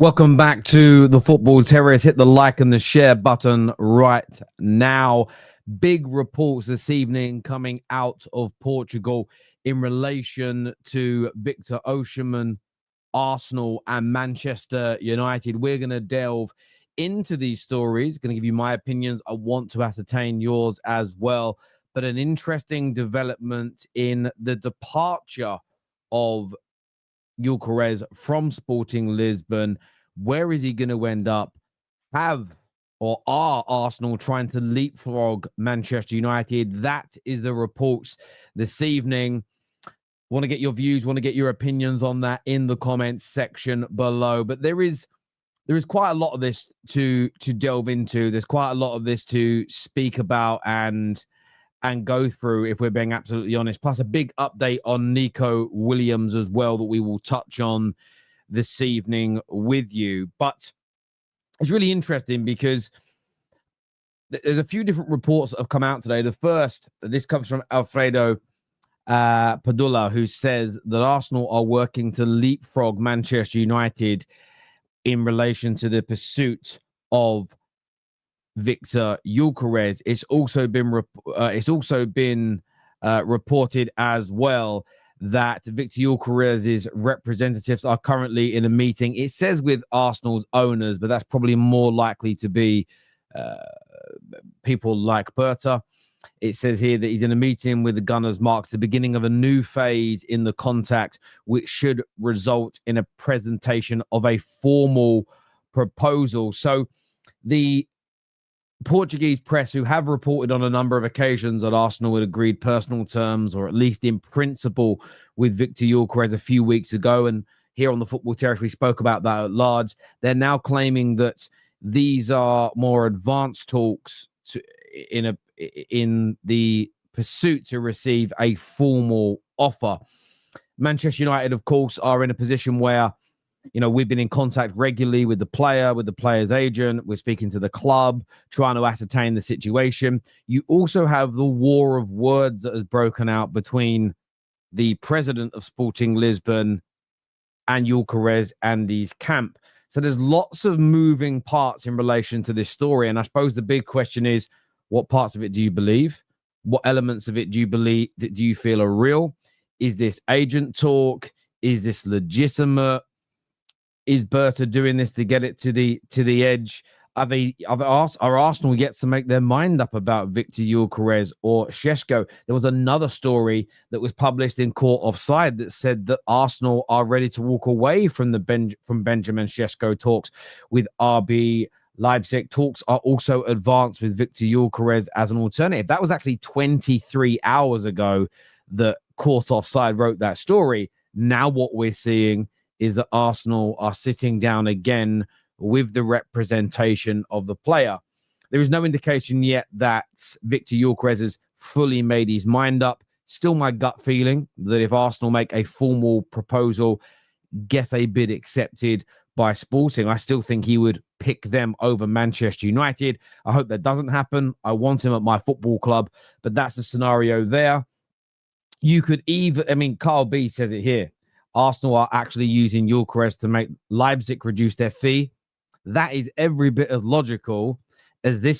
Welcome back to the Football Terrace. Hit the like and the share button right now. Big reports this evening coming out of Portugal in relation to Viktor Osimhen, Arsenal and Manchester United. We're going to delve into these stories. Going to give you my opinions. I want to ascertain yours as well. But an interesting development in the departure of Gyökeres from Sporting Lisbon. Where is he going to end up? Are Arsenal trying to leapfrog Manchester United? That is the reports this evening. Want to get your views, want to get your opinions on that in the comments section below. But there is quite a lot of this to delve into. There's quite a lot of this to speak about and go through, if we're being absolutely honest. Plus a big update on Nico Williams as well that we will touch on this evening with you. But it's really interesting because there's a few different reports that have come out today. The first, this comes from Alfredo Padula, who says that Arsenal are working to leapfrog Manchester United in relation to the pursuit of Viktor Gyökeres. It's also been reported as well that Viktor Gyökeres' representatives are currently in a meeting. It says with Arsenal's owners, but that's probably more likely to be people like Berta. It says here that he's in a meeting with the Gunners, marks the beginning of a new phase in the contact, which should result in a presentation of a formal proposal. So the Portuguese press, who have reported on a number of occasions that Arsenal had agreed personal terms, or at least in principle, with Viktor Gyökeres a few weeks ago, and here on the Football Terrace we spoke about that at large. They're now claiming that these are more advanced talks in the pursuit to receive a formal offer. Manchester United, of course, are in a position where, you know, we've been in contact regularly with the player, with the player's agent. We're speaking to the club, trying to ascertain the situation. You also have the war of words that has broken out between the president of Sporting Lisbon and Gyökeres and his camp. So there's lots of moving parts in relation to this story. And I suppose the big question is, what parts of it do you believe? What elements of it do you feel are real? Is this agent talk? Is this legitimate? Is Berta doing this to get it to the edge? Are Arsenal yet to make their mind up about Viktor Gyökeres or Sesko? There was another story that was published in Court Offside that said that Arsenal are ready to walk away from Benjamin Sesko talks with RB Leipzig. Talks are also advanced with Viktor Gyökeres as an alternative. That was actually 23 hours ago that Court Offside wrote that story. Now what we're seeing is that Arsenal are sitting down again with the representation of the player. There is no indication yet that Viktor Gyökeres has fully made his mind up. Still my gut feeling that if Arsenal make a formal proposal, get a bid accepted by Sporting, I still think he would pick them over Manchester United. I hope that doesn't happen. I want him at my football club, but that's the scenario there. You could even, I mean, Carl B says it here. Arsenal are actually using Gyökeres to make Leipzig reduce their fee. That is every bit as logical as the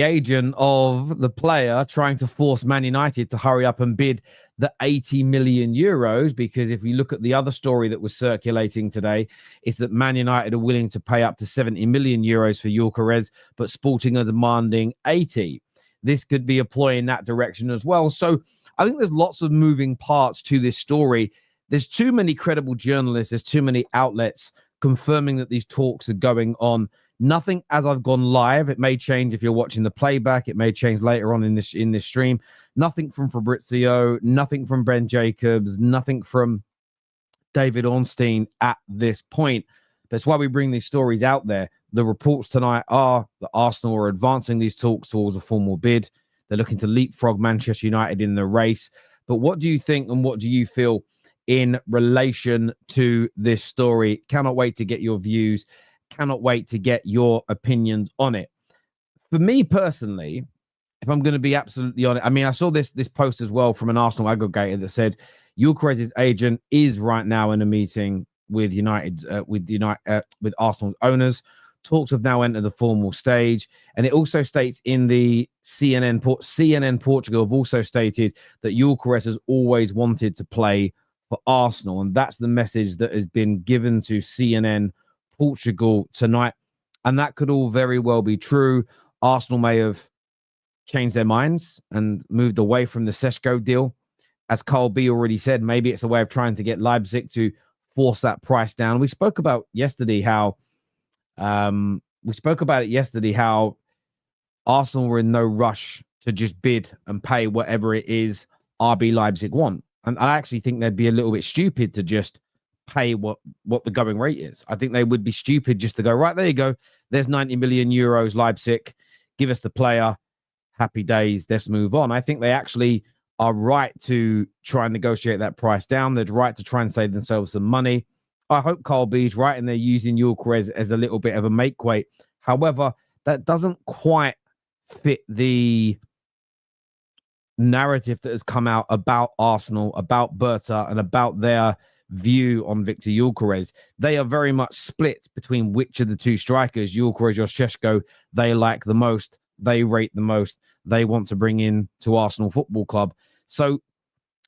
agent of the player trying to force Man United to hurry up and bid the 80 million euros. Because if you look at the other story that was circulating today, it's that Man United are willing to pay up to 70 million euros for Gyökeres, but Sporting are demanding 80. This could be a ploy in that direction as well. So I think there's lots of moving parts to this story. There's too many credible journalists. There's too many outlets confirming that these talks are going on. Nothing as I've gone live. It may change if you're watching the playback. It may change later on in this stream. Nothing from Fabrizio. Nothing from Ben Jacobs. Nothing from David Ornstein at this point. That's why we bring these stories out there. The reports tonight are that Arsenal are advancing these talks towards a formal bid. They're looking to leapfrog Manchester United in the race. But what do you think and what do you feel in relation to this story? Cannot wait to get your views. Cannot wait to get your opinions on it. For me personally, if I'm going to be absolutely honest, I mean, I saw this post as well from an Arsenal aggregator that said, Gyökeres' agent is right now in a meeting with with Arsenal's owners. Talks have now entered the formal stage, and it also states in the CNN Portugal have also stated that Gyökeres has always wanted to play for Arsenal, and that's the message that has been given to CNN Portugal tonight. And that could all very well be true. Arsenal may have changed their minds and moved away from the Sesko deal. As Carl B already said, maybe it's a way of trying to get Leipzig to force that price down. We spoke about yesterday how Arsenal were in no rush to just bid and pay whatever it is RB Leipzig want. And I actually think they'd be a little bit stupid to just pay what the going rate is. I think they would be stupid just to go, right, there you go. There's 90 million euros, Leipzig. Give us the player. Happy days. Let's move on. I think they actually are right to try and negotiate that price down. They're right to try and save themselves some money. I hope Carl B's right and they're using Gyökeres as a little bit of a make weight. However, that doesn't quite fit the narrative that has come out about Arsenal, about Berta, and about their view on Viktor Gyökeres. They are very much split between which of the two strikers, Gyökeres or Sesko, they like the most, they rate the most, they want to bring in to Arsenal Football Club. So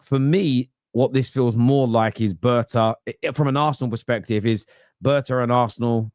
for me, what this feels more like is Berta, from an Arsenal perspective, is Berta and Arsenal,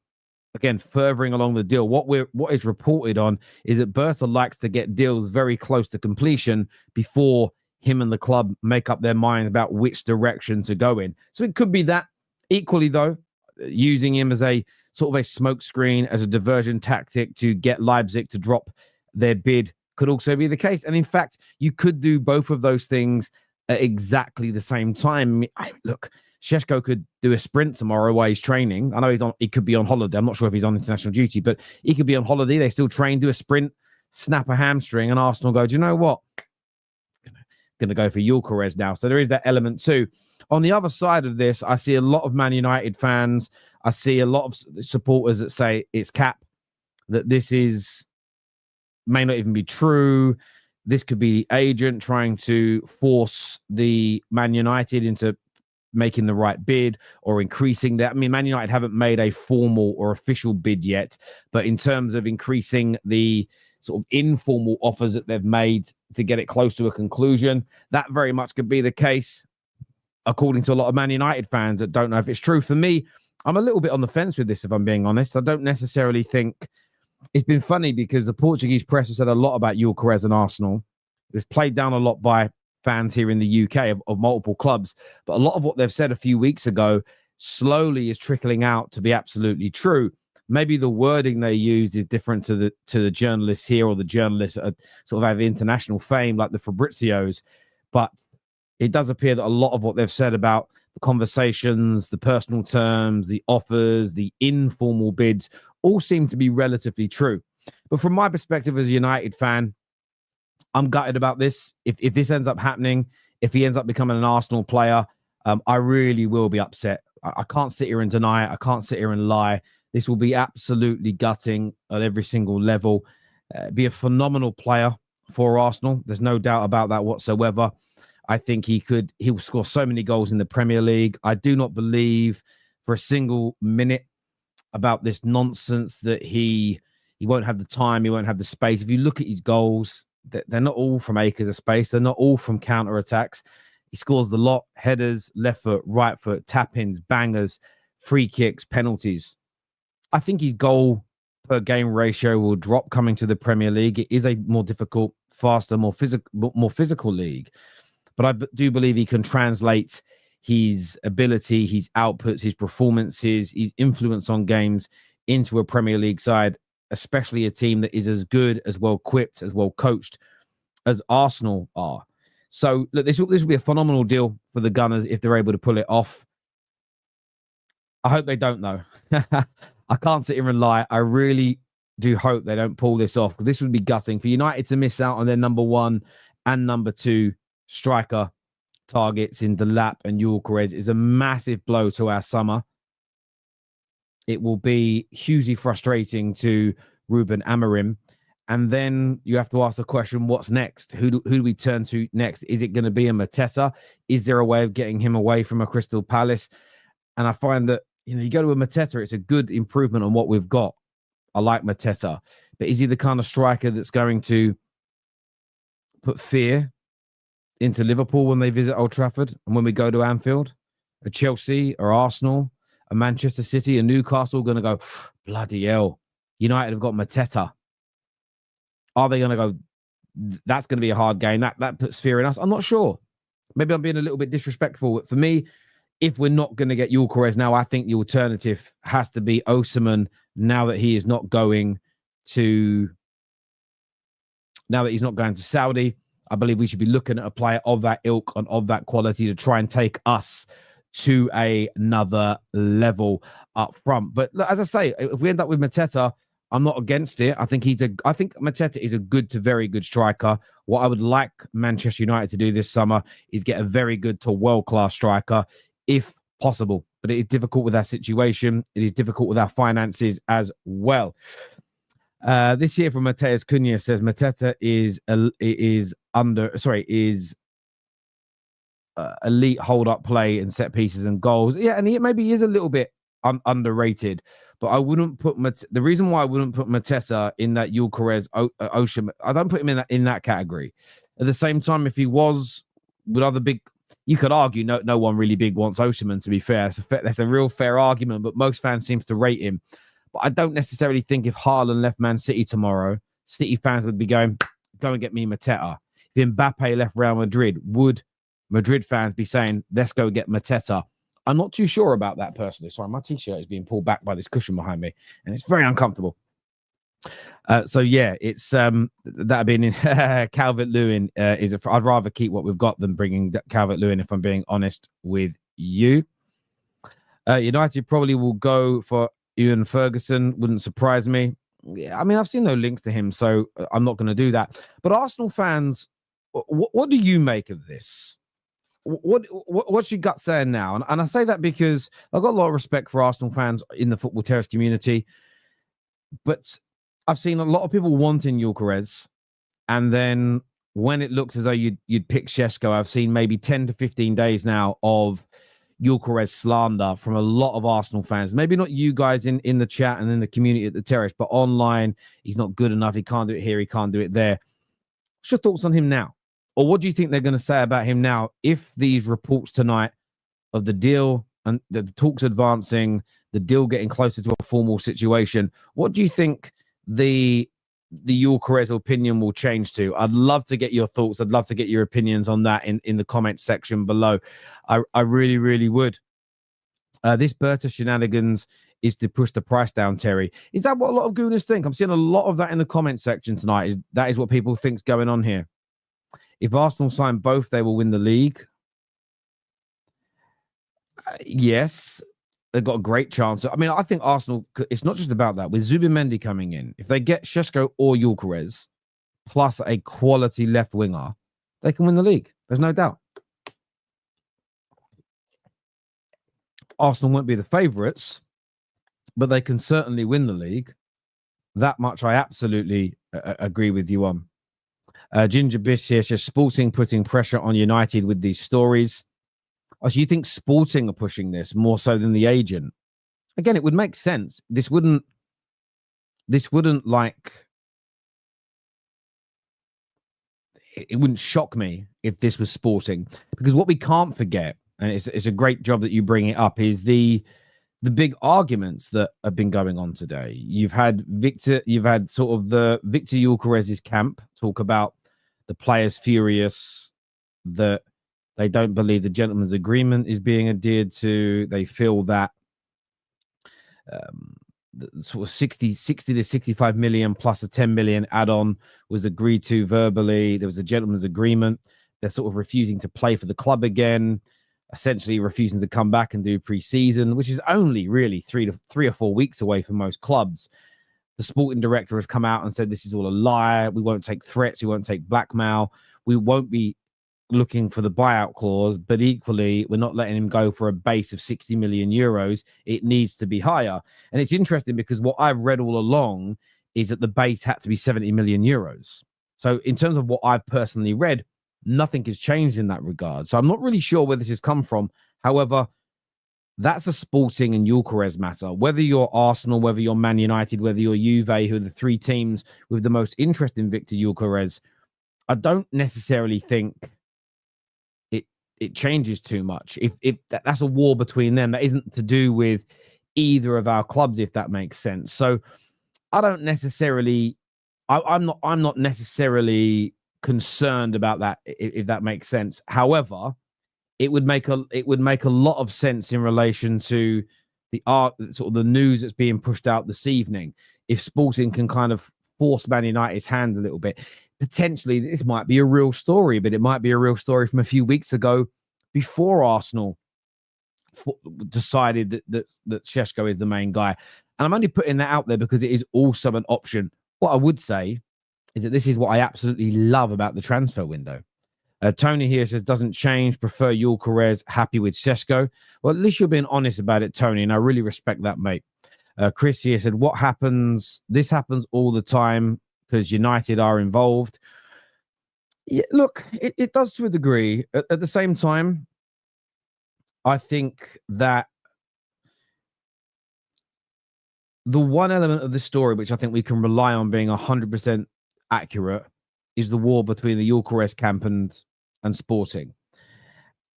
again, furthering along the deal. What is reported on is that Berta likes to get deals very close to completion before him and the club make up their mind about which direction to go in. So it could be that. Equally, though, using him as a sort of a smokescreen, as a diversion tactic to get Leipzig to drop their bid could also be the case. And in fact, you could do both of those things at exactly the same time. Look, Sesko could do a sprint tomorrow while he's training. I know he could be on holiday. I'm not sure if he's on international duty, but he could be on holiday. They still train, do a sprint, snap a hamstring, and Arsenal go, do you know what? Going to go for Gyökeres now. So there is that element too. On the other side of this, I see a lot of Man United fans. I see a lot of supporters that say it's cap, that this may not even be true. This could be the agent trying to force the Man United into making the right bid or increasing that. I mean, Man United haven't made a formal or official bid yet, but in terms of increasing the sort of informal offers that they've made to get it close to a conclusion, that very much could be the case, according to a lot of Man United fans that don't know if it's true. For me, I'm a little bit on the fence with this, if I'm being honest. I don't necessarily think... It's been funny because the Portuguese press has said a lot about Gyökeres and Arsenal. It was played down a lot by fans here in the UK of multiple clubs. But a lot of what they've said a few weeks ago slowly is trickling out to be absolutely true. Maybe the wording they use is different to the journalists here, or the journalists that sort of have international fame, like the Fabrizios. But it does appear that a lot of what they've said about the conversations, the personal terms, the offers, the informal bids, all seem to be relatively true. But from my perspective as a United fan, I'm gutted about this. If this ends up happening, if he ends up becoming an Arsenal player, I really will be upset. I can't sit here and deny it. I can't sit here and lie. This will be absolutely gutting at every single level. Be a phenomenal player for Arsenal. There's no doubt about that whatsoever. I think he'll score so many goals in the Premier League. I do not believe for a single minute about this nonsense that he won't have the time, he won't have the space. If you look at his goals, they're not all from acres of space. They're not all from counter-attacks. He scores the lot: headers, left foot, right foot, tap-ins, bangers, free kicks, penalties. I think his goal per game ratio will drop coming to the Premier League. It is a more difficult, faster, more physical league. But I do believe he can translate his ability, his outputs, his performances, his influence on games into a Premier League side, especially a team that is as good, as well equipped, as well coached as Arsenal are. So look, this will be a phenomenal deal for the Gunners if they're able to pull it off. I hope they don't, though. I can't sit here and lie. I really do hope they don't pull this off, because this would be gutting for United to miss out on their number 1 and number 2 striker targets in Delap and Gyökeres. Is a massive blow to our summer. It will be hugely frustrating to Ruben Amorim. And then you have to ask the question, what's next? Who do we turn to next? Is it going to be a Mateta? Is there a way of getting him away from a Crystal Palace? And I find that, you go to a Mateta, it's a good improvement on what we've got. I like Mateta. But is he the kind of striker that's going to put fear into Liverpool when they visit Old Trafford and when we go to Anfield? A Chelsea or Arsenal, a Manchester City, a Newcastle going to go, bloody hell, United have got Mateta. Are they going to go, that's going to be a hard game? That puts fear in us. I'm not sure. Maybe I'm being a little bit disrespectful. But for me, if we're not going to get Gyökeres now, I think the alternative has to be Osimhen now that he is not going to Saudi. I believe we should be looking at a player of that ilk and of that quality to try and take us to another level up front. But as I say, if we end up with Mateta, I'm not against it. I think Mateta is a good to very good striker. What I would like Manchester United to do this summer is get a very good to world-class striker, if possible. But it is difficult with our situation. It is difficult with our finances as well. This year from Mateus Cunha says Mateta is elite hold-up play and set pieces and goals. Yeah, and maybe he is a little bit underrated. But I wouldn't put the reason why I wouldn't put Mateta in that Gyökeres Ocean. I don't put him in that category. At the same time, if he was with other big, you could argue no one really big wants Osimhen. To be fair, that's a real fair argument. But most fans seem to rate him. But I don't necessarily think if Haaland left Man City tomorrow, City fans would be going, go and get me Mateta. If Mbappe left Real Madrid, would Madrid fans be saying, let's go get Mateta? I'm not too sure about that personally. Sorry, my t-shirt is being pulled back by this cushion behind me, and it's very uncomfortable. So yeah, it's that being Calvert-Lewin I'd rather keep what we've got than bringing Calvert-Lewin, if I'm being honest with you. United probably will go for Ian Ferguson. Wouldn't surprise me. Yeah, I mean, I've seen no links to him, so I'm not going to do that. But Arsenal fans, what do you make of this? What's your gut saying now? And I say that because I've got a lot of respect for Arsenal fans in the Football Terrace community, but I've seen a lot of people wanting Gyökeres, and then when it looks as though you'd pick Sesko, I've seen maybe 10 to 15 days now of Gyökeres slander from a lot of Arsenal fans. Maybe not you guys in the chat and in the community at the Terrace, but online, he's not good enough. He can't do it here. He can't do it there. What's your thoughts on him now? Or what do you think they're going to say about him now if these reports tonight of the deal and the talks advancing, the deal getting closer to a formal situation? What do you think the Gyökeres opinion will change to? I'd love to get your thoughts. I'd love to get your opinions on that in the comment section below. I really, really would. This Berta shenanigans is to push the price down, Terry. Is that what a lot of Gooners think? I'm seeing a lot of that in the comment section tonight. That is what people think's going on here. If Arsenal sign both, they will win the league. Yes, they've got a great chance. I mean, I think Arsenal, it's not just about that. With Zubimendi coming in, if they get Sesko or Gyökeres plus a quality left winger, they can win the league. There's no doubt. Arsenal won't be the favourites, but they can certainly win the league. That much I absolutely agree with you on. Ginger Bish here says Sporting putting pressure on United with these stories. Oh, so you think Sporting are pushing this more so than the agent? Again, it would make sense. This wouldn't like, it wouldn't shock me if this was Sporting, because what we can't forget, and it's a great job that you bring it up, is the big arguments that have been going on today. You've had sort of the Viktor Gyökeres' camp talk about the players furious that they don't believe the gentleman's agreement is being adhered to. They feel that sort of 60 to 65 million plus a 10 million add-on was agreed to verbally. There was a gentleman's agreement. They're sort of refusing to play for the club again, essentially refusing to come back and do pre-season, which is only really 3 or 4 weeks away for most clubs. The sporting director has come out and said this is all a lie. We won't take threats. We won't take blackmail. We won't be looking for the buyout clause, but equally, we're not letting him go for a base of 60 million euros. It needs to be higher. And it's interesting because what I've read all along is that the base had to be 70 million euros. So in terms of what I've personally read, nothing has changed in that regard. So I'm not really sure where this has come from. However, that's a Sporting and Gyökeres matter. Whether you're Arsenal, whether you're Man United, whether you're Juve, who are the three teams with the most interest in Viktor Gyökeres, I don't necessarily think it changes too much. If that's a war between them, that isn't to do with either of our clubs, if that makes sense. So I don't necessarily, I'm not necessarily concerned about that, if that makes sense. However, it would make a lot of sense in relation to the sort of the news that's being pushed out this evening. If Sporting can kind of force Man United's hand a little bit, potentially this might be a real story, but it might be a real story from a few weeks ago before Arsenal decided that Sesko is the main guy. And I'm only putting that out there because it is also an option. What I would say is that this is what I absolutely love about the transfer window. Tony here says, doesn't change, prefer Gyökeres, happy with Sesko. Well, at least you're being honest about it, Tony, and I really respect that, mate. Chris here said, what happens? This happens all the time because United are involved. Yeah, look, it does to a degree. At the same time, I think that the one element of the story which I think we can rely on being 100% accurate is the war between the Gyökeres camp and Sporting.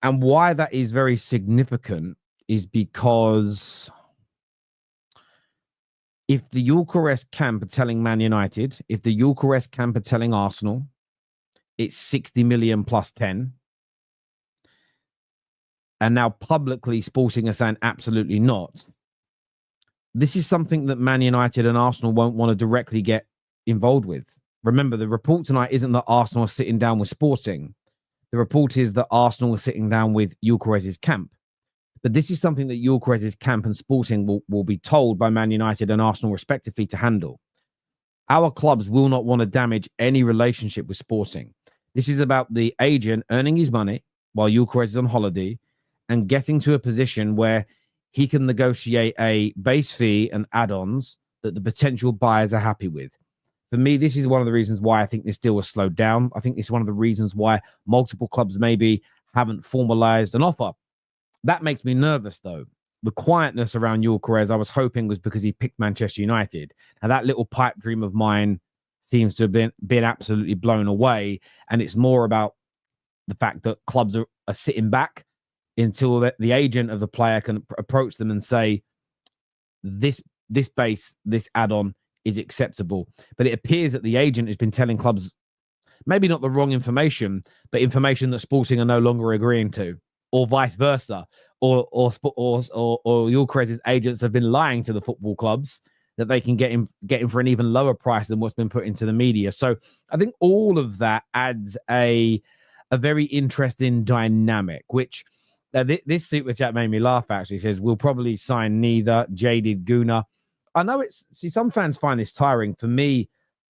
And why that is very significant is because if the Gyökeres camp are telling Man United, if the Gyökeres camp are telling Arsenal, it's 60 million plus 10. And now publicly Sporting are saying absolutely not. This is something that Man United and Arsenal won't want to directly get involved with. Remember, the report tonight isn't that Arsenal are sitting down with Sporting. The report is that Arsenal are sitting down with Gyökeres' camp. But this is something that Gyökeres' camp and Sporting will be told by Man United and Arsenal respectively to handle. Our clubs will not want to damage any relationship with Sporting. This is about the agent earning his money while Gyökeres is on holiday and getting to a position where he can negotiate a base fee and add-ons that the potential buyers are happy with. For me, this is one of the reasons why I think this deal was slowed down. I think this is one of the reasons why multiple clubs maybe haven't formalized an offer. That makes me nervous, though. The quietness around Gyökeres, I was hoping, was because he picked Manchester United. And that little pipe dream of mine seems to have been absolutely blown away. And it's more about the fact that clubs are sitting back until the agent of the player can approach them and say, this base, this add-on is acceptable. But it appears that the agent has been telling clubs maybe not the wrong information, but information that Sporting are no longer agreeing to, or vice versa, or Gyökeres' agents have been lying to the football clubs that they can get him for an even lower price than what's been put into the media. So I think all of that adds a very interesting dynamic, which this super chat made me laugh, actually. Says, we'll probably sign neither. Jaded Guna. I know some fans find this tiring. For me,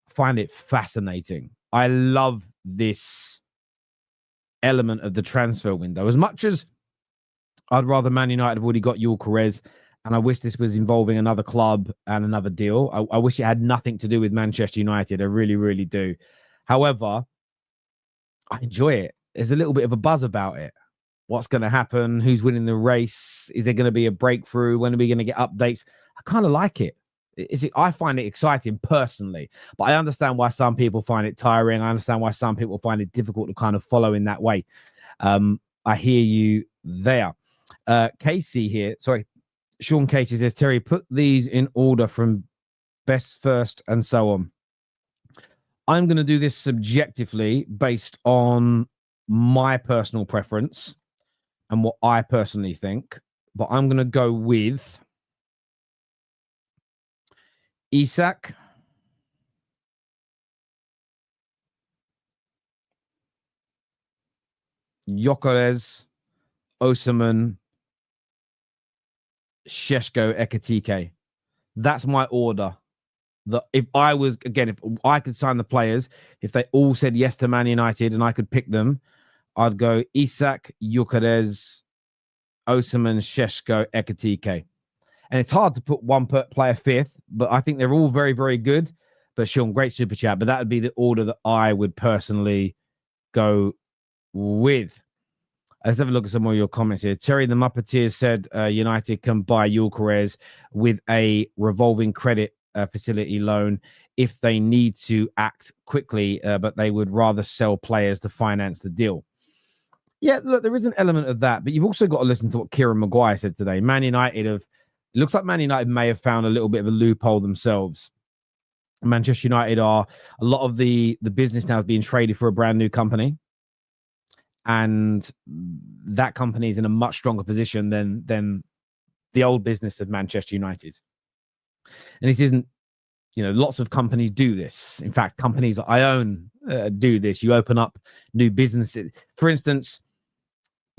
I find it fascinating. I love this element of the transfer window. As much as I'd rather Man United have already got Gyökeres, and I wish this was involving another club and another deal. I wish it had nothing to do with Manchester United. I really, really do. However, I enjoy it. There's a little bit of a buzz about it. What's going to happen? Who's winning the race? Is there going to be a breakthrough? When are we going to get updates? I kind of like it. I find it exciting personally, but I understand why some people find it tiring. I understand why some people find it difficult to kind of follow in that way. I hear you there. Casey here. Sorry. Sean Casey says, Terry, put these in order from best first and so on. I'm going to do this subjectively based on my personal preference and what I personally think, but I'm going to go with Isak, Gyökeres, Osimhen, Sesko, Ekitike. That's my order. If I could sign the players, if they all said yes to Man United and I could pick them, I'd go Isak, Gyökeres, Osimhen, Sesko, Ekitike. And it's hard to put one player fifth, but I think they're all very, very good. But Sean, great super chat. But that would be the order that I would personally go with. Let's have a look at some more of your comments here. Terry the Muppeteer said United can buy Gyökeres with a revolving credit facility loan if they need to act quickly, but they would rather sell players to finance the deal. Yeah, look, there is an element of that, but you've also got to listen to what Kieran Maguire said today. Man United it looks like Man United may have found a little bit of a loophole themselves. Manchester United a lot of the business now is being traded for a brand new company. And that company is in a much stronger position than the old business of Manchester United. And this isn't, lots of companies do this. In fact, companies that I own do this. You open up new businesses. For instance,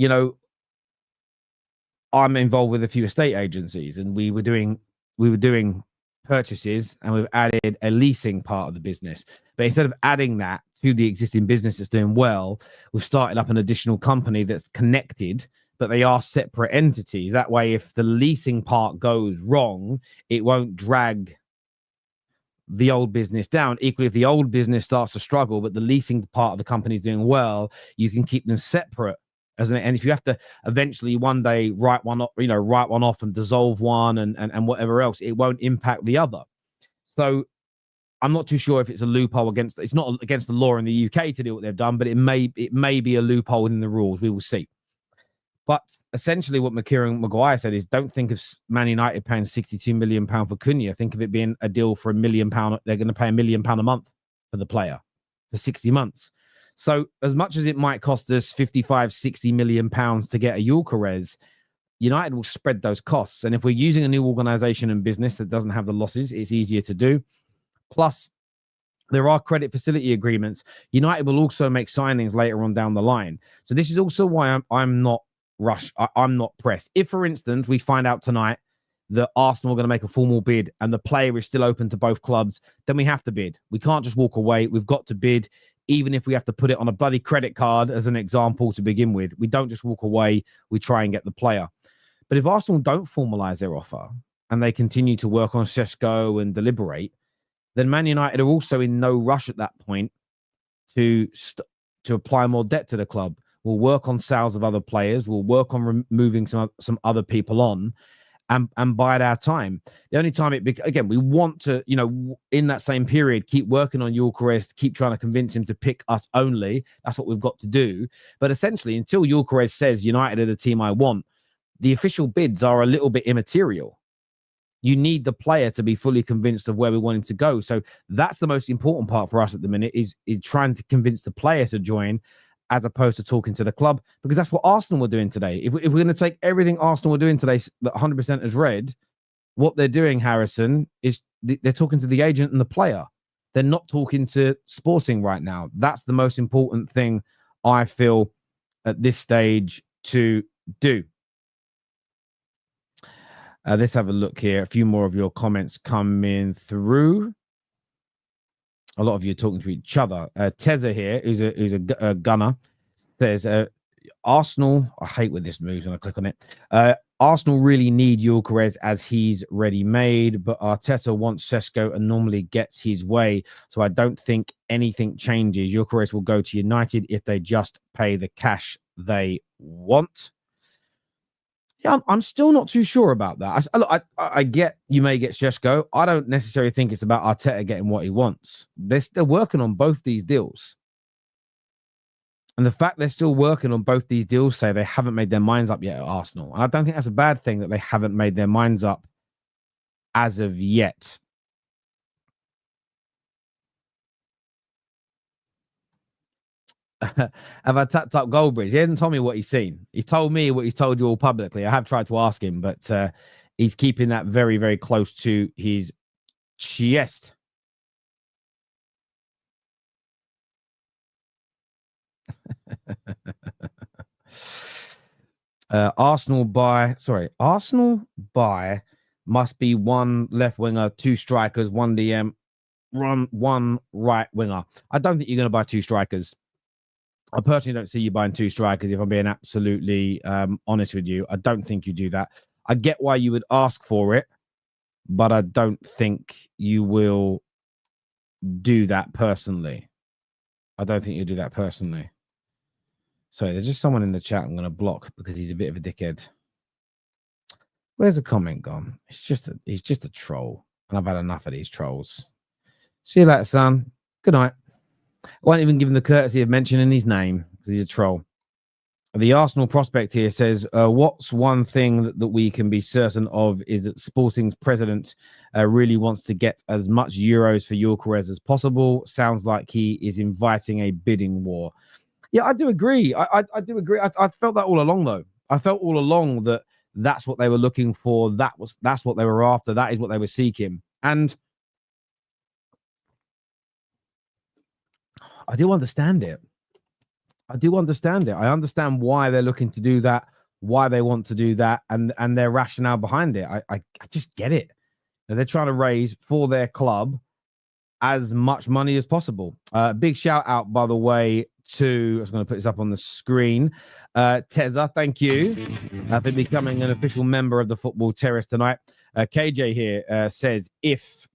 I'm involved with a few estate agencies, and we were doing purchases, and we've added a leasing part of the business. But instead of adding that to the existing business that's doing well, we've started up an additional company that's connected, but they are separate entities. That way, if the leasing part goes wrong, it won't drag the old business down. Equally, if the old business starts to struggle, but the leasing part of the company is doing well, you can keep them separate. And if you have to eventually one day write one off and dissolve one and whatever else, it won't impact the other. So I'm not too sure if it's a loophole it's not against the law in the UK to do what they've done, but it may be a loophole in the rules. We will see. But essentially what Kieran Maguire said is, don't think of Man United paying £62 million for Cunha. Think of it being a deal for £1 million. They're going to pay £1 million a month for the player for 60 months. So as much as it might cost us 55, 60 million pounds to get a Gyökeres, United will spread those costs. And if we're using a new organization and business that doesn't have the losses, it's easier to do. Plus, there are credit facility agreements. United will also make signings later on down the line. So this is also why I'm not rushed. I'm not pressed. If, for instance, we find out tonight that Arsenal are going to make a formal bid and the player is still open to both clubs, then we have to bid. We can't just walk away. We've got to bid, even if we have to put it on a bloody credit card as an example to begin with. We don't just walk away. We try and get the player. But if Arsenal don't formalize their offer and they continue to work on Sesko and deliberate, then Man United are also in no rush at that point to apply more debt to the club. We'll work on sales of other players. We'll work on removing some other people on and bide our time. The only time again, we want to, in that same period, keep working on Gyökeres, keep trying to convince him to pick us only. That's what we've got to do. But essentially, until Gyökeres says United are the team I want, the official bids are a little bit immaterial. You need the player to be fully convinced of where we want him to go. So that's the most important part for us at the minute is trying to convince the player to join, as opposed to talking to the club, because that's what Arsenal were doing today. If we're going to take everything Arsenal were doing today that 100% has read, what they're doing, Harrison, is they're talking to the agent and the player. They're not talking to Sporting right now. That's the most important thing I feel at this stage to do. Let's have a look here. A few more of your comments coming through. A lot of you are talking to each other. Teza here, who's a gunner, says, Arsenal, I hate when this moves when I click on it. Arsenal really need Gyökeres as he's ready-made, but Arteta wants Sesko and normally gets his way. So I don't think anything changes. Gyökeres will go to United if they just pay the cash they want. Yeah, I'm still not too sure about that. I get you may get Sesko. I don't necessarily think it's about Arteta getting what he wants. They're still working on both these deals. And the fact they're still working on both these deals say they haven't made their minds up yet at Arsenal. And I don't think that's a bad thing that they haven't made their minds up as of yet. Have I tapped up Goldbridge? He hasn't told me what he's seen. He's told me what he's told you all publicly. I have tried to ask him, but he's keeping that very, very close to his chest. Arsenal buy must be one left winger, two strikers, one DM, one right winger. I don't think you're going to buy two strikers. I personally don't see you buying two strikers, if I'm being absolutely honest with you. I don't think you do that. I get why you would ask for it, but I don't think you will do that personally. I don't think you'll do that personally. Sorry, there's just someone in the chat I'm going to block because he's a bit of a dickhead. Where's the comment gone? He's just a troll, and I've had enough of these trolls. See you later, son. Good night. I won't even give him the courtesy of mentioning his name because he's a troll. The Arsenal prospect here says, what's one thing that we can be certain of is that Sporting's president really wants to get as much euros for Gyökeres as possible. Sounds like he is inviting a bidding war. Yeah, I do agree. I do agree. I felt that all along, though. I felt all along that that's what they were looking for. That's what they were after. That is what they were seeking. And I do understand it. I understand why they're looking to do that, why they want to do that, and their rationale behind it. I just get it. They're trying to raise for their club as much money as possible. Big shout out, by the way, to, I was going to put this up on the screen. Teza, thank you for becoming an official member of the Football Terrace tonight. KJ here says, if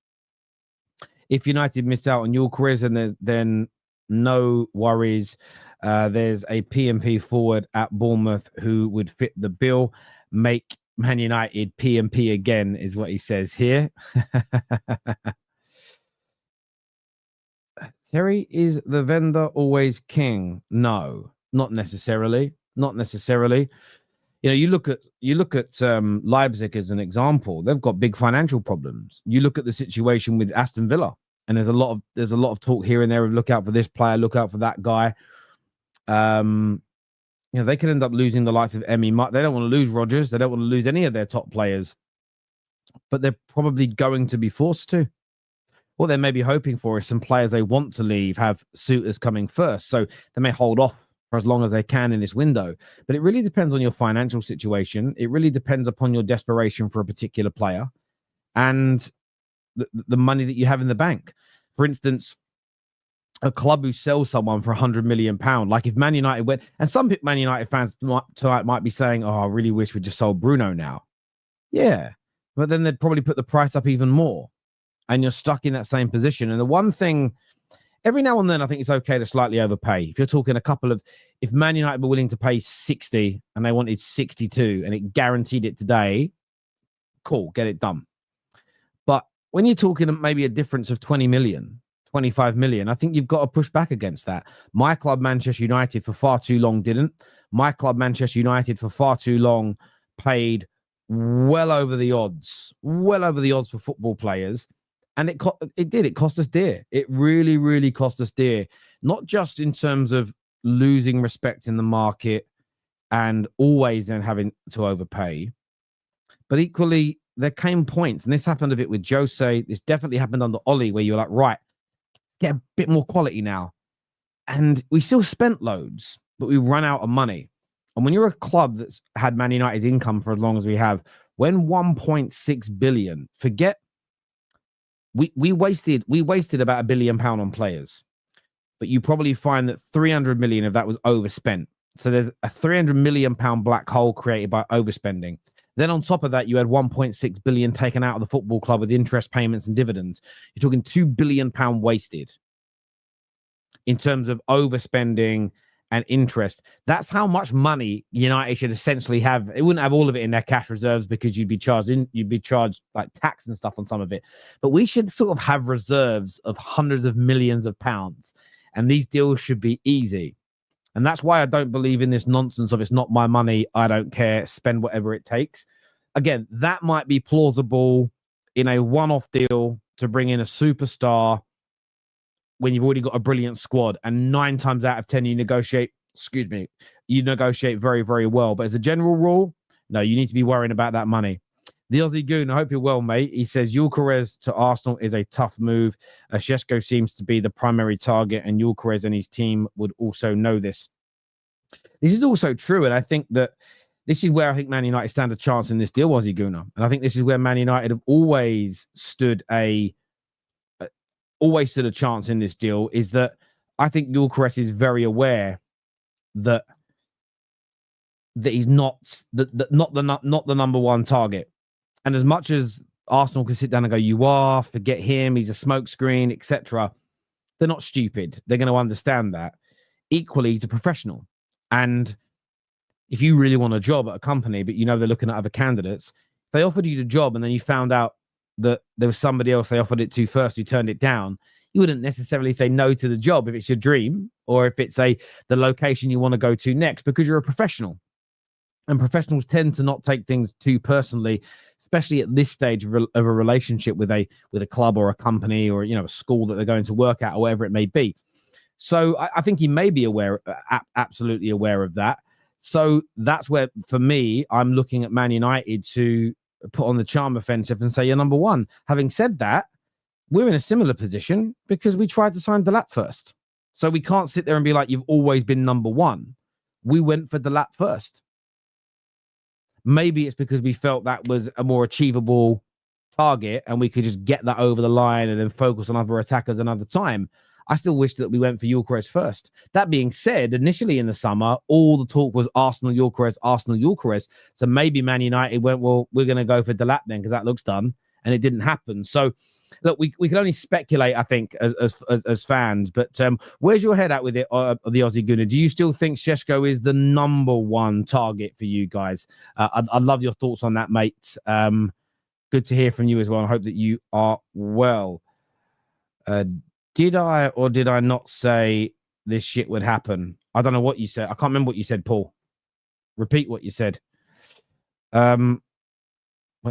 United miss out on Gyökeres, and then no worries. There's a PMP forward at Bournemouth who would fit the bill. Make Man United PMP again is what he says here. Terry, is the vendor always king? No, not necessarily. Not necessarily. You know, you look at Leipzig as an example. They've got big financial problems. You look at the situation with Aston Villa, and there's a lot of talk here and there of look out for this player, look out for that guy. You know, they could end up losing the likes of Emmy. They don't want to lose Rodgers. They don't want to lose any of their top players, but they're probably going to be forced to. What they may be hoping for is some players they want to leave have suitors coming first, so they may hold off for as long as they can in this window. But it really depends on your financial situation. It really depends upon your desperation for a particular player and the money that you have in the bank. For instance, a club who sells someone for £100 million, like if Man United went, and some Man United fans tonight might be saying, oh, I really wish we just sold Bruno now. Yeah, but then they'd probably put the price up even more, and you're stuck in that same position. And the one thing, every now and then, I think it's okay to slightly overpay. If you're talking if Man United were willing to pay 60 and they wanted 62 and it guaranteed it today, cool, get it done. But when you're talking maybe a difference of 20 million, 25 million, I think you've got to push back against that. My club, Manchester United, for far too long didn't. My club, Manchester United, for far too long paid well over the odds for football players. And it cost us dear. It really, really cost us dear. Not just in terms of losing respect in the market and always then having to overpay, but equally, there came points, and this happened a bit with Jose. This definitely happened under Ollie, where you're like, right, get a bit more quality now. And we still spent loads, but we run out of money. And when you're a club that's had Man United's income for as long as we have, when 1.6 billion, forget, we wasted about £1 billion on players, but you probably find that 300 million of that was overspent. So there's a £300 million black hole created by overspending. Then on top of that, you had 1.6 billion taken out of the football club with interest payments and dividends. You're talking £2 billion wasted in terms of overspending and interest. That's how much money United should essentially have. It wouldn't have all of it in their cash reserves because you'd be charged like tax and stuff on some of it. But we should sort of have reserves of hundreds of millions of pounds, and these deals should be easy. And that's why I don't believe in this nonsense of it's not my money, I don't care, spend whatever it takes. Again, that might be plausible in a one-off deal to bring in a superstar when you've already got a brilliant squad, and 9 times out of 10 you negotiate very, very well. But as a general rule, no, you need to be worrying about that money. The Aussie Goon, I hope you're well, mate. He says Gyökeres to Arsenal is a tough move. Sesko seems to be the primary target, and Gyökeres and his team would also know this. This is also true, and I think that this is where I think Man United stand a chance in this deal, Aussie Gooner. And I think this is where Man United have always stood a chance in this deal, is that I think Gyökeres is very aware that he's not the number one target. And as much as Arsenal can sit down and go, you are, forget him, he's a smokescreen, etc. They're not stupid. They're going to understand that. Equally, he's a professional. And if you really want a job at a company, but you know they're looking at other candidates, they offered you the job and then you found out that there was somebody else they offered it to first who turned it down, you wouldn't necessarily say no to the job if it's your dream or if it's the location you want to go to next, because you're a professional. And professionals tend to not take things too personally, especially at this stage of a relationship with a club or a company or, a school that they're going to work at or whatever it may be. So I think he may be absolutely aware of that. So that's where, for me, I'm looking at Man United to put on the charm offensive and say, you're number one. Having said that, we're in a similar position because we tried to sign Delap first. So we can't sit there and be like, you've always been number one. We went for Delap first. Maybe it's because we felt that was a more achievable target and we could just get that over the line and then focus on other attackers another time. I still wish that we went for Gyökeres first. That being said, initially in the summer, all the talk was Arsenal Gyökeres. So maybe Man United went, well, we're going to go for Delap then because that looks done. And it didn't happen. So, look, we can only speculate, I think, as fans. But where's your head at with it, the Aussie Gunner? Do you still think Sesko is the number one target for you guys? I'd love your thoughts on that, mate. Good to hear from you as well. I hope that you are well. Did I or did I not say this shit would happen? I don't know what you said. I can't remember what you said, Paul. Repeat what you said. What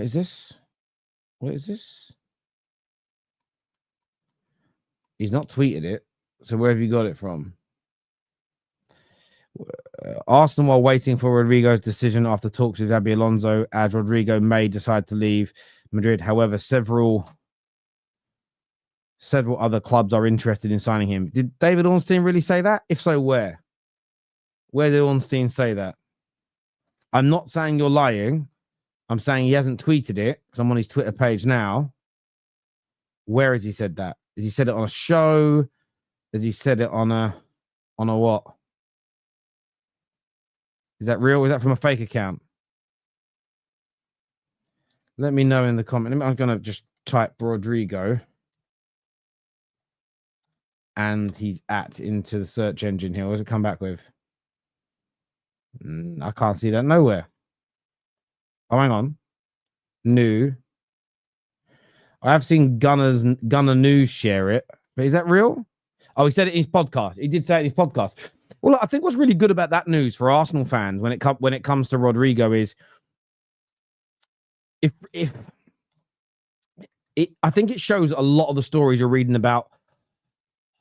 is this? What is this? He's not tweeted it. So where have you got it from? Arsenal are waiting for Rodrygo's decision after talks with Xabi Alonso, as Rodrygo may decide to leave Madrid. However, several other clubs are interested in signing him. Did David Ornstein really say that? If so, where? Where did Ornstein say that? I'm not saying you're lying. I'm saying he hasn't tweeted it because I'm on his Twitter page now. Where has he said that? Has he said it on a show? Has he said it on a what? Is that real? Is that from a fake account? Let me know in the comment. I'm going to just type Rodrygo and he's into the search engine here. What does it come back with? I can't see that nowhere. Oh, hang on. New. I have seen Gunner News share it, but is that real? Oh, he said it in his podcast. He did say it in his podcast. Well, I think what's really good about that news for Arsenal fans when it comes to Rodrygo is I think it shows a lot of the stories you're reading about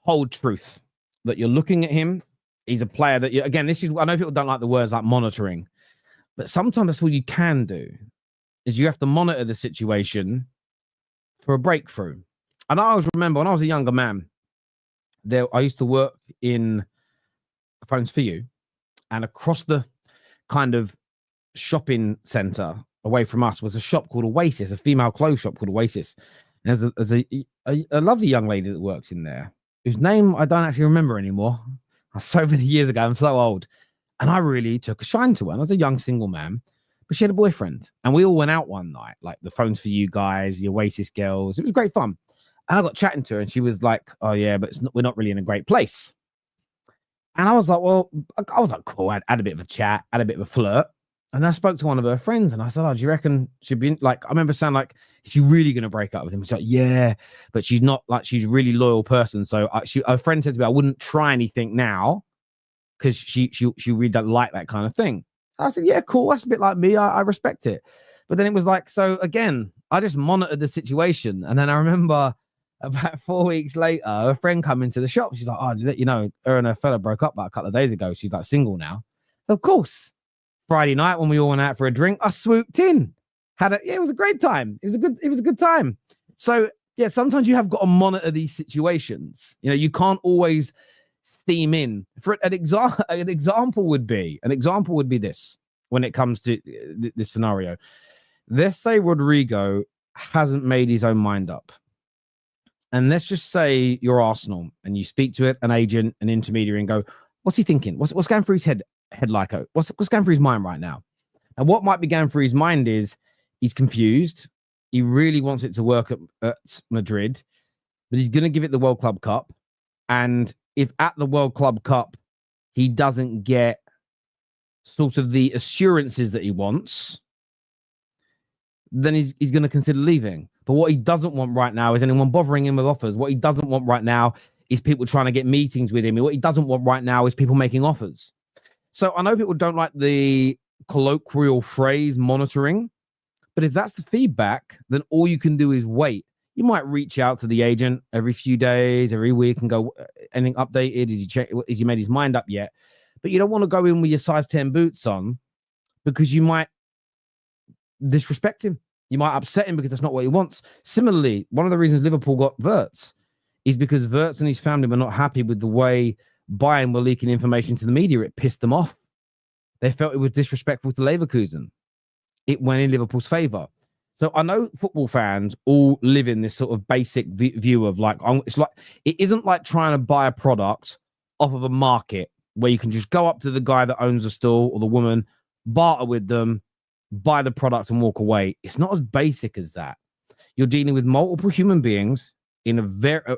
hold truth. That you're looking at him. He's a player that again, I know people don't like the words like monitoring, but sometimes that's all you can do is you have to monitor the situation for a breakthrough. And I always remember when I was a younger man, I used to work in Phones for You, and across the kind of shopping center away from us was a shop called Oasis, a female clothes shop called Oasis. And there's a lovely young lady that works in there, whose name I don't actually remember anymore. So many years ago, I'm so old. And I really took a shine to her. I was a young single man, but she had a boyfriend. And we all went out one night, like the Phones for You guys, the Oasis girls. It was great fun. And I got chatting to her and she was like, oh yeah, but we're not really in a great place. And I was like, well, I was like, cool. I had a bit of a chat, had a bit of a flirt. And I spoke to one of her friends and I said, oh, do you reckon she'd be like, I remember saying like, is she really going to break up with him? She's like, yeah, but she's not like, she's a really loyal person. So her friend said to me, I wouldn't try anything now because she really don't like that kind of thing. I said, yeah, cool. That's a bit like me. I respect it. But then it was like, so again, I just monitored the situation. And then I remember about 4 weeks later, a friend come into the shop. She's like, oh, you know, her and her fella broke up about a couple of days ago. She's like single now. So of course, Friday night when we all went out for a drink, I swooped in. It was a great time. It was a good time. So yeah, sometimes you have got to monitor these situations. You know, you can't always steam in. For an example would be this when it comes to this scenario. Let's say Rodrygo hasn't made his own mind up. And let's just say you're Arsenal and you speak to an agent, an intermediary, and go, what's he thinking? What's going through his head like? What's going through his mind right now? And what might be going through his mind is he's confused. He really wants it to work at Madrid, but he's going to give it the World Club Cup. And if at the World Club Cup he doesn't get sort of the assurances that he wants, then he's going to consider leaving. But what he doesn't want right now is anyone bothering him with offers. What he doesn't want right now is people trying to get meetings with him. What he doesn't want right now is people making offers. So I know people don't like the colloquial phrase monitoring, but if that's the feedback, then all you can do is wait. You might reach out to the agent every few days, every week, and go, anything updated? Has he made his mind up yet? But you don't want to go in with your size 10 boots on, because you might disrespect him. You might upset him because that's not what he wants. Similarly, one of the reasons Liverpool got Wirtz is because Wirtz and his family were not happy with the way Bayern were leaking information to the media. It pissed them off. They felt it was disrespectful to Leverkusen. It went in Liverpool's favour. So I know football fans all live in this sort of basic view of like, it's like, it isn't like trying to buy a product off of a market where you can just go up to the guy that owns the store or the woman, barter with them, buy the product and walk away. It's not as basic as that. You're dealing with multiple human beings in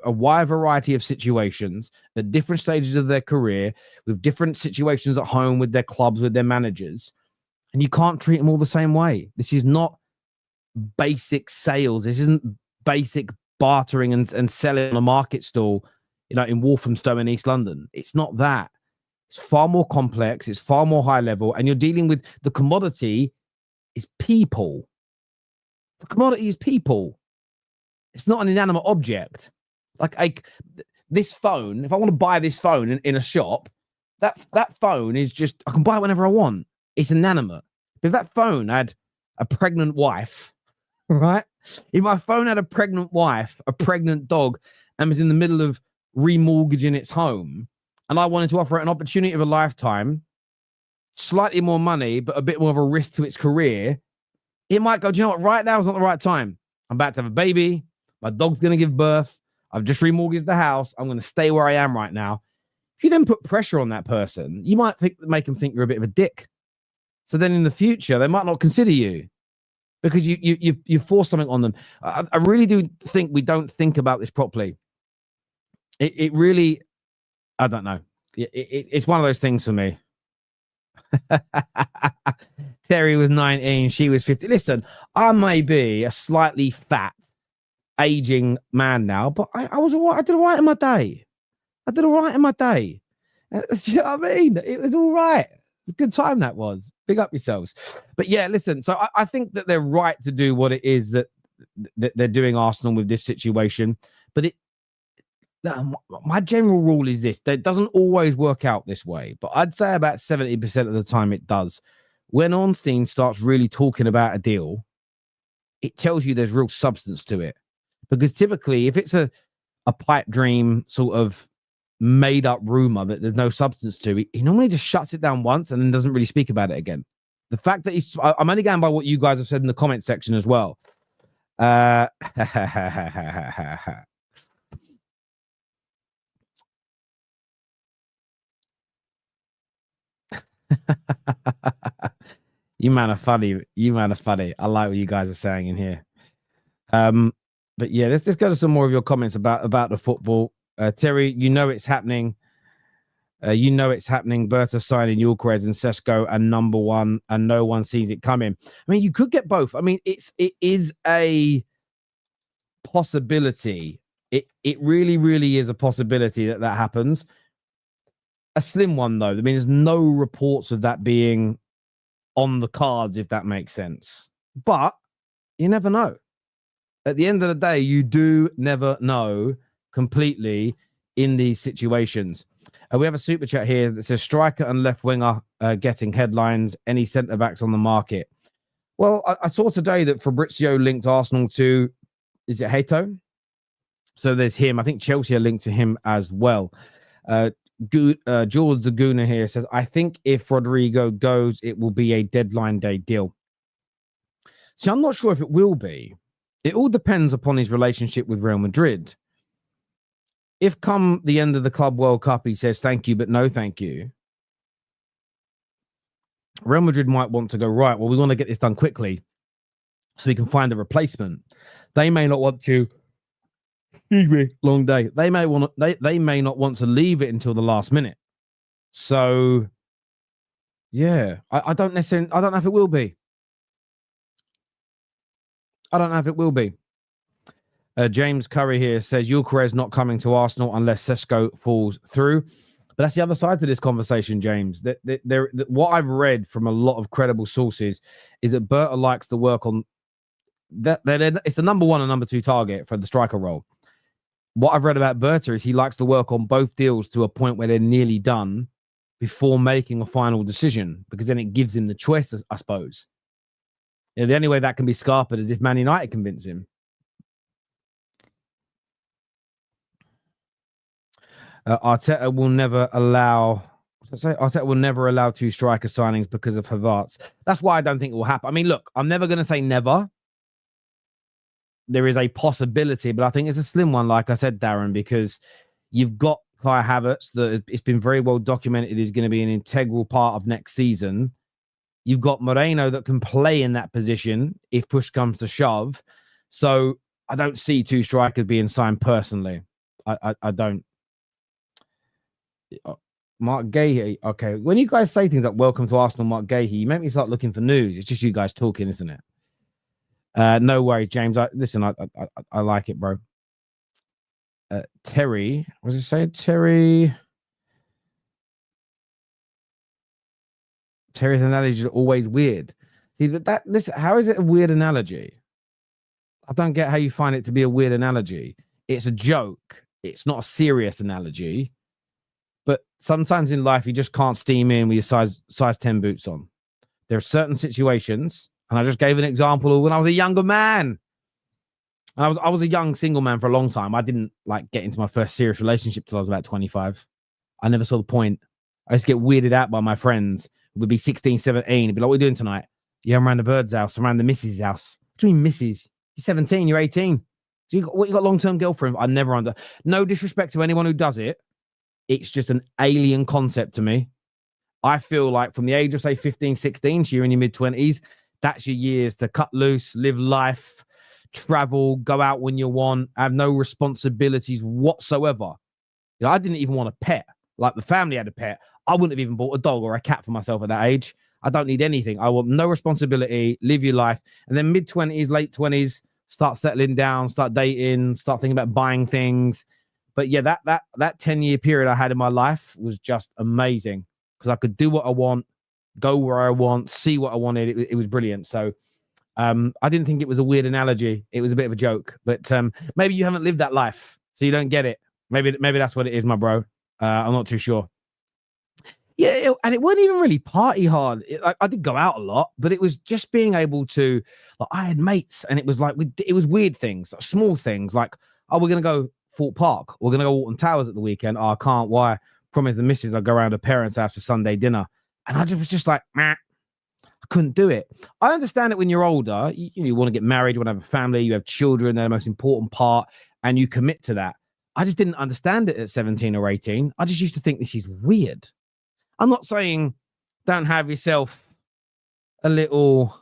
a wide variety of situations at different stages of their career, with different situations at home, with their clubs, with their managers. And you can't treat them all the same way. This is not basic sales. This isn't basic bartering and selling on a market stall, in Walthamstow in East London. It's not that. It's far more complex. It's far more high level. And you're dealing with the commodity is people. The commodity is people. It's not an inanimate object. Like this phone, if I want to buy this phone in a shop, that phone is just, I can buy it whenever I want. It's inanimate. But if that phone had a pregnant wife, right? If my phone had a pregnant wife, a pregnant dog, and was in the middle of remortgaging its home, and I wanted to offer it an opportunity of a lifetime, slightly more money, but a bit more of a risk to its career, it might go, do you know what? Right now is not the right time. I'm about to have a baby. My dog's going to give birth. I've just remortgaged the house. I'm going to stay where I am right now. If you then put pressure on that person, you might make them think you're a bit of a dick. So then in the future, they might not consider you because you force something on them. I really do think we don't think about this properly. It really, I don't know. It's one of those things for me. Terry was 19, she was 50. Listen, I may be a slightly fat, aging man now, but I was all right. I did all right in my day. Do you know what I mean? It was all right. A good time that was. Big up yourselves. But yeah, listen, so I think that they're right to do what it is that they're doing, Arsenal, with this situation. But my general rule is this: that it doesn't always work out this way, but I'd say about 70% of the time it does. When Ornstein starts really talking about a deal, it tells you there's real substance to it. Because typically, if it's a pipe dream sort of made up rumor that there's no substance to, he normally just shuts it down once and then doesn't really speak about it again. The fact that I'm only going by what you guys have said in the comment section as well. You man are funny. I like what you guys are saying in here. But yeah, let's go to some more of your comments about the football. Terry, it's happening. Berta signing Gypkeres and Sesko and number one, and no one sees it coming. I mean, you could get both. I mean, it is a possibility. It really, really is a possibility that happens. A slim one, though. I mean, there's no reports of that being on the cards, if that makes sense. But you never know. At the end of the day, you do never know completely in these situations. We have a super chat here that says striker and left winger getting headlines. Any centre backs on the market? Well, I saw today that Fabrizio linked Arsenal to, is it Hato? So there's him. I think Chelsea are linked to him as well. George the Gooner here says, I think if Rodrygo goes, it will be a deadline day deal. See, I'm not sure if it will be. It all depends upon his relationship with Real Madrid. If come the end of the Club World Cup, he says, thank you, but no thank you, Real Madrid might want to go, right, well, we want to get this done quickly. so he can find a replacement. They may not want to. Excuse me, long day. They may not want to leave it until the last minute. So, yeah, I don't necessarily. I don't know if it will be. I don't know if it will be. James Curry here says Gyökeres not coming to Arsenal unless Sesko falls through. But that's the other side to this conversation, James. What I've read from a lot of credible sources is that Berta likes to work on that. It's the number 1 and number 2 target for the striker role. What I've read about Berta is he likes to work on both deals to a point where they're nearly done before making a final decision, because then it gives him the choice, I suppose. You know, the only way that can be scarpered is if Man United convince him. Arteta will never allow. Arteta will never allow 2 striker signings because of Havertz. That's why I don't think it will happen. I mean, look, I'm never going to say never. There is a possibility, but I think it's a slim one, like I said, Darren, because you've got Kai Havertz that it's been very well documented is going to be an integral part of next season. You've got Moreno that can play in that position if push comes to shove. So I don't see 2 strikers being signed personally. I don't. Mark Gahey. Okay. When you guys say things like welcome to Arsenal, Mark Gahey, you make me start looking for news. It's just you guys talking, isn't it? No worries, James. Listen, I like it, bro. Terry, what does it say? Terry's analogy is always weird. See listen, how is it a weird analogy? I don't get how you find it to be a weird analogy. It's a joke. It's not a serious analogy. But sometimes in life, you just can't steam in with your size 10 boots on. There are certain situations, and I just gave an example of when I was a younger man. And I was a young single man for a long time. I didn't like get into my first serious relationship till I was about 25. I never saw the point. I used to get weirded out by my friends. We'd be 16, 17. It'd be like, what are you doing tonight? Yeah, I'm around the bird's house, around the missus' house. What do you mean missus? You're 17, you're 18. So you got long-term girlfriend? I never under. No disrespect to anyone who does it. It's just an alien concept to me. I feel like from the age of, say, 15, 16 to you're in your mid-20s, that's your years to cut loose, live life, travel, go out when you want, have no responsibilities whatsoever. You know, I didn't even want a pet. Like the family had a pet. I wouldn't have even bought a dog or a cat for myself at that age. I don't need anything. I want no responsibility, live your life. And then mid-20s, late 20s, start settling down, start dating, start thinking about buying things. But yeah, that 10-year period I had in my life was just amazing because I could do what I want, go where I want, see what I wanted. It was brilliant. So I didn't think it was a weird analogy. It was a bit of a joke. But maybe you haven't lived that life, so you don't get it. Maybe that's what it is, my bro. I'm not too sure. Yeah, and it wasn't even really party hard. I did go out a lot, but it was just being able to. Like, I had mates, and it was like it was weird things, like small things, like we're gonna go Fort Park. We're gonna go Alton Towers at the weekend. Oh, I can't. Why? Promise the missus I'll go around her parents' house for Sunday dinner, and I was just like, meh. I couldn't do it. I understand it when you're older. You want to get married, you want to have a family, you have children. They're the most important part, and you commit to that. I just didn't understand it at 17 or 18. I just used to think this is weird. I'm not saying don't have yourself a little,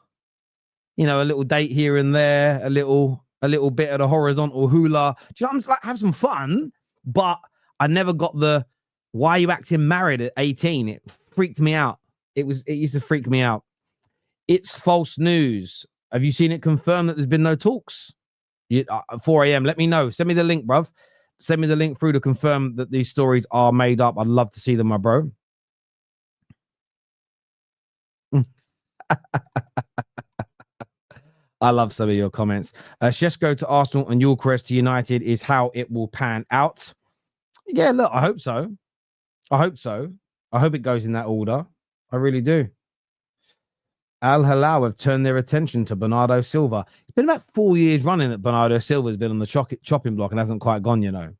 a little date here and there, a little bit of the horizontal hula. Do you know what I'm just like, have some fun, but I never got the why are you acting married at 18? It freaked me out. It used to freak me out. It's false news. Have you seen it confirmed that there's been no talks? 4 a.m. Let me know. Send me the link, bruv. Send me the link through to confirm that these stories are made up. I'd love to see them, my bro. I love some of your comments. Sesko to Arsenal and Gyökeres to United is how it will pan out. Yeah, look, I hope so. I hope it goes in that order. I really do. Al Hilal have turned their attention to Bernardo Silva. It's been about 4 years running that Bernardo Silva's been on the chopping block and hasn't quite gone,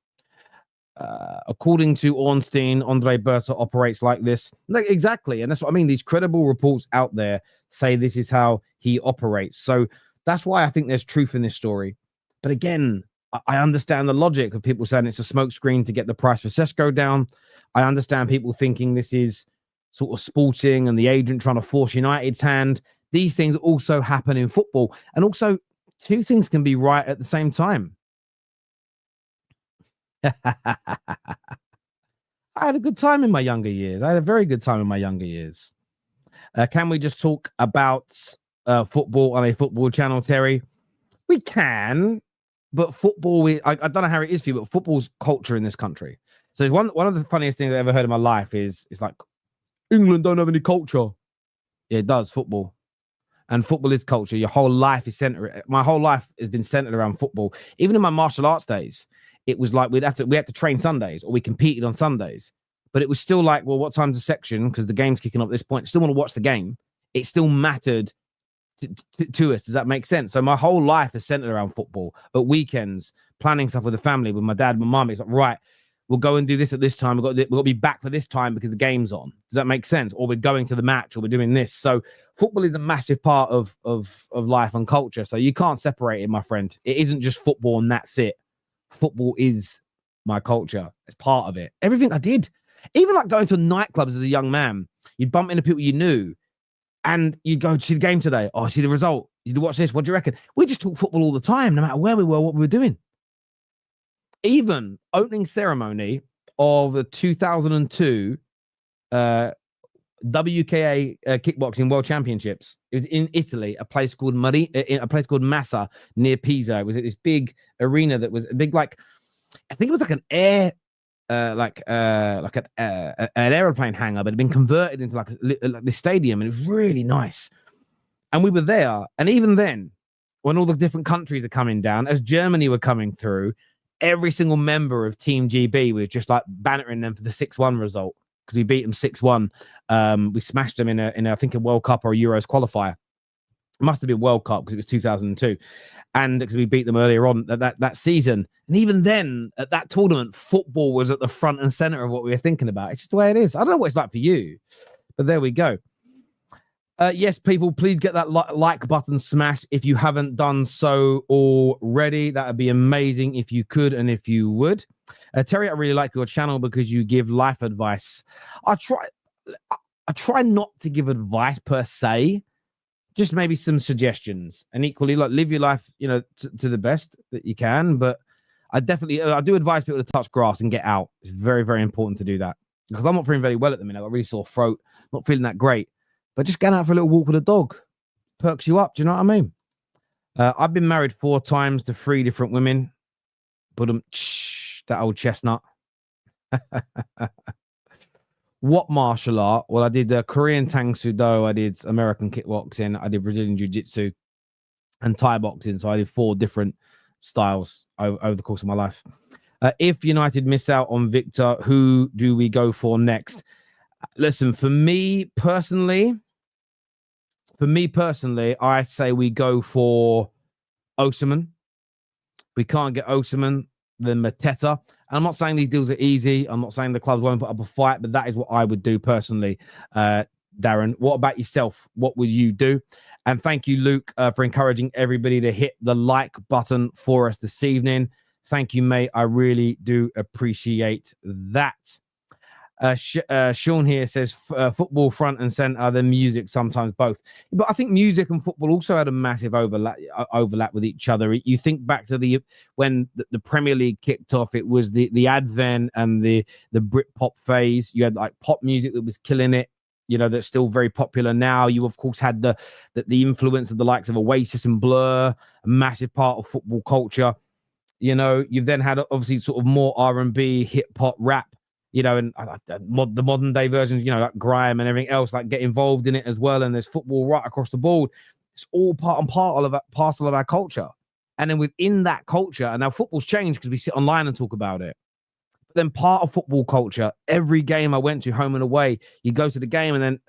According to Ornstein, Andre Berta operates like this. Like, exactly. And that's what I mean. These credible reports out there say this is how he operates. So that's why I think there's truth in this story. But again, I understand the logic of people saying it's a smokescreen to get the price for Sesko down. I understand people thinking this is sort of sporting and the agent trying to force United's hand. these things also happen in football. And also, two things can be right at the same time. I had a good time in my younger years. I had a very good time in my younger years. Can we just talk about football on a football channel, Terry? We can, but football, I don't know how it is for you, but football's culture in this country. So one of the funniest things I've ever heard in my life is like, England don't have any culture. Yeah, it does, football. And football is culture. Your whole life is centered. My whole life has been centered around football. Even in my martial arts days, it was like we had to train Sundays, or we competed on Sundays. But it was still like, well, what time's the section? Because the game's kicking off at this point. Still want to watch the game. It still mattered to us. Does that make sense? So my whole life is centered around football. At weekends, planning stuff with the family, with my dad, my mum. It's like, right, we'll go and do this at this time. We've got to be back for this time because the game's on. Does that make sense? Or we're going to the match, or we're doing this. So football is a massive part of life and culture. So you can't separate it, my friend. It isn't just football and that's it. Football is my culture. It's part of it. Everything I did, even like going to nightclubs as a young man, you'd bump into people you knew, and you'd go, see the game today. Oh, see the result. You'd watch this. What do you reckon? We just talk football all the time, no matter where we were, what we were doing. Even opening ceremony of the 2002 WKA kickboxing world championships. It was in Italy, a place called Massa near Pisa. It was at this big arena that was a big, like, I think it was like an air, an aeroplane hangar, but it had been converted into like this stadium, and it was really nice. And we were there, and even then, when all the different countries are coming down, as Germany were coming through, every single member of Team GB was just like bantering them for the 6-1 result, because we beat them 6-1. We smashed them in I think a World Cup or a Euros qualifier. It must have been World Cup because it was 2002, and because we beat them earlier on that season. And even then, at that tournament, football was at the front and center of what we were thinking about. It's just the way it is. I don't know what it's like for you, but there we go. Yes, people, please get that like button smashed if you haven't done so already. That would be amazing if you could and if you would. Terry, I really like your channel because you give life advice. I try not to give advice per se, just maybe some suggestions, and equally, like, live your life, to the best that you can. But I do advise people to touch grass and get out. It's very, very important to do that, because I'm not feeling very well at the minute. I've got a really sore throat, not feeling that great. But just going out for a little walk with a dog perks you up. Do you know what I mean? I've been married 4 times to 3 different women. But that old chestnut. What martial art? Well, I did Korean Tang Sudo. I did American kickboxing. I did Brazilian Jiu-Jitsu and Thai boxing. So I did 4 different styles over the course of my life. If United miss out on Viktor, who do we go for next? Listen, for me personally, I say we go for Osimhen. We can't get Osimhen, then Mateta. And I'm not saying these deals are easy. I'm not saying the clubs won't put up a fight, but that is what I would do personally. Darren, what about yourself? What would you do? And thank you, Luke, for encouraging everybody to hit the like button for us this evening. Thank you, mate. I really do appreciate that. Sean here says football front and center, then music sometimes both. But I think music and football also had a massive overlap with each other. You think back to when the Premier League kicked off, it was the advent and the Britpop phase. You had like pop music that was killing it, that's still very popular now. You of course had the influence of the likes of Oasis and Blur, a massive part of football culture. You've then had obviously sort of more R&B, hip hop, rap. And the modern day versions, like grime and everything else, like get involved in it as well. And there's football right across the board. It's all part and parcel of our culture. And then within that culture, and now football's changed because we sit online and talk about it. But then part of football culture, every game I went to, home and away, you go to the game and then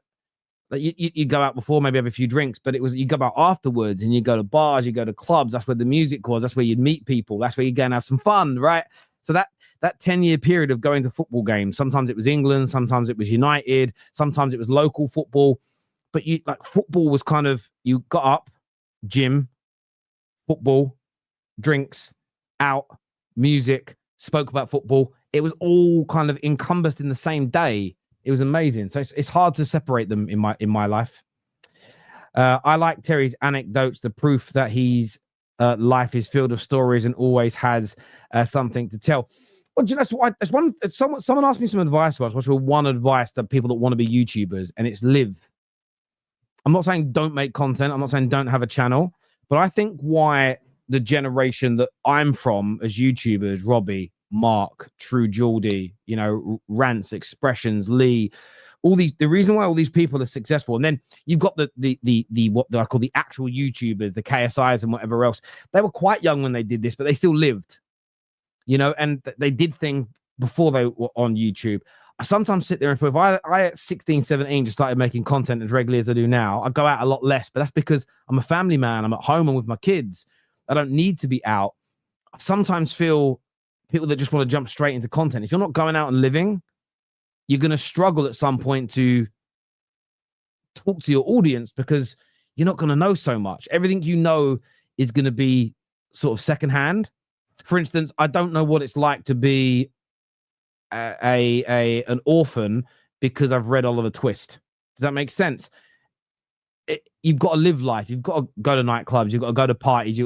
you go out before, maybe have a few drinks, but you go out afterwards and you go to bars, you go to clubs. That's where the music was. That's where you'd meet people. That's where you go and have some fun, right? So that 10-year period of going to football games, sometimes it was England, sometimes it was United, sometimes it was local football. But football was kind of, you got up, gym, football, drinks, out, music, spoke about football. It was all kind of encompassed in the same day. It was amazing. So it's hard to separate them in my life. I like Terry's anecdotes, the proof that he's life is filled of stories and always has something to tell. Well, do you know what? Someone asked me some advice once. What's one advice to people that want to be YouTubers? And it's live. I'm not saying don't make content. I'm not saying don't have a channel. But I think why the generation that I'm from as YouTubers, Robbie, Mark, True Geordie, you know, Rants, Expressions, Lee, all these, the reason why all these people are successful, and then you've got the what I call the actual YouTubers, the KSIs and whatever else. They were quite young when they did this, but they still lived, you know, and they did things before they were on YouTube. I sometimes sit there and if I at 16, 17 just started making content as regularly as I do now, I go out a lot less, but that's because I'm a family man. I'm at home and with my kids. I don't need to be out. I sometimes feel people that just want to jump straight into content. If you're not going out and living, you're going to struggle at some point to talk to your audience because you're not going to know so much. Everything you know is going to be sort of secondhand. For instance, I don't know what it's like to be an orphan because I've read Oliver Twist. Does that make sense? You've got to live life. You've got to go to nightclubs. You've got to go to parties.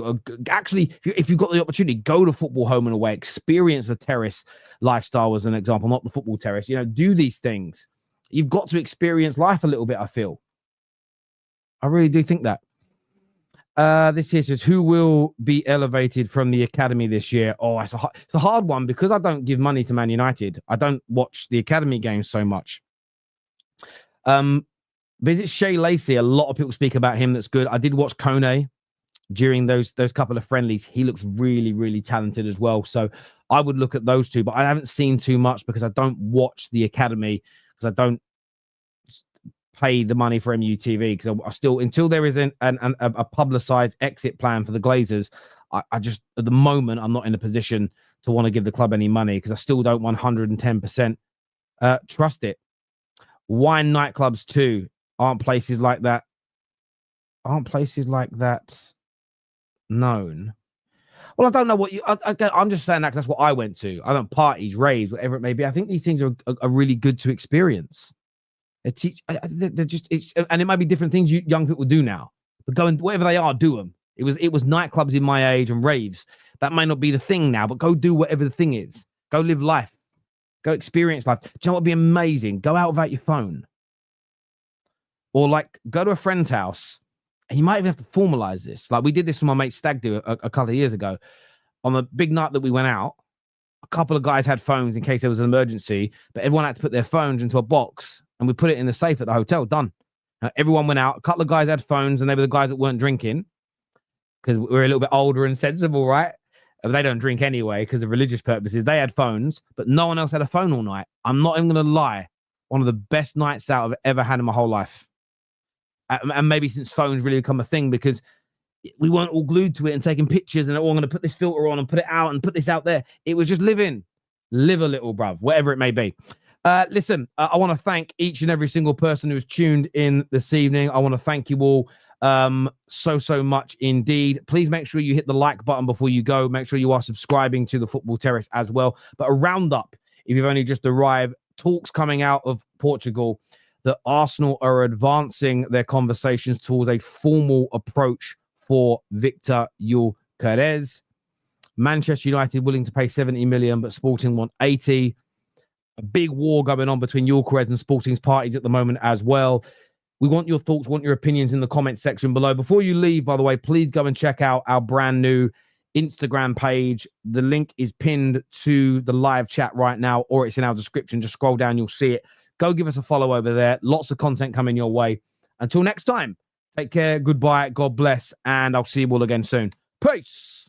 Actually, if you've got the opportunity, go to football home and away. Experience the terrace lifestyle as an example, not the football terrace. You know, do these things. You've got to experience life a little bit, I feel. I really do think that. This here says, who will be elevated from the academy this year? Oh, it's a hard one because I don't give money to Man United. I don't watch the academy games so much. But is it Shea Lacey? A lot of people speak about him. That's good. I did watch Kone during those couple of friendlies. He looks really, really talented as well. So I would look at those two, but I haven't seen too much because I don't watch the academy because I don't pay the money for MUTV because I still, until there is a publicized exit plan for the Glazers, I just, at the moment, I'm not in a position to want to give the club any money because I still don't 110% trust it. Wine nightclubs too. Aren't places like that known? Well, I don't know what you. I'm just saying that 'cause that's what I went to. I don't parties, raves, whatever it may be. I think these things are really good to experience. They're just and it might be different things young people do now. But going whatever they are, do them. It was nightclubs in my age and raves. That may not be the thing now, but go do whatever the thing is. Go live life. Go experience life. Do you know what would be amazing? Go out without your phone. Or like go to a friend's house, and you might even have to formalize this. Like we did this with my mate Stag do a couple of years ago. On the big night that we went out, a couple of guys had phones in case there was an emergency, but everyone had to put their phones into a box, and we put it in the safe at the hotel. Done. Everyone went out. A couple of guys had phones, and they were the guys that weren't drinking because we're a little bit older and sensible, right? They don't drink anyway because of religious purposes. They had phones, but no one else had a phone all night. I'm not even going to lie. One of the best nights out I've ever had in my whole life. And maybe since phones really become a thing because we weren't all glued to it and taking pictures and, oh, I'm going to put this filter on and put it out and put this out there. It was just live a little, bruv, whatever it may be. Listen, I want to thank each and every single person who's tuned in this evening. I want to thank you all so much indeed. Please make sure you hit the like button before you go. Make sure you are subscribing to the Football Terrace as well. But a roundup, if you've only just arrived, talks coming out of Portugal that Arsenal are advancing their conversations towards a formal approach for Viktor Gyökeres. Manchester United willing to pay 70 million, but Sporting want 80. A big war going on between Gyökeres and Sporting's parties at the moment as well. We want your thoughts, want your opinions in the comment section below. Before you leave, by the way, please go and check out our brand new Instagram page. The link is pinned to the live chat right now, or it's in our description. Just scroll down, you'll see it. Go give us a follow over there. Lots of content coming your way. Until next time, take care, goodbye, God bless, and I'll see you all again soon. Peace.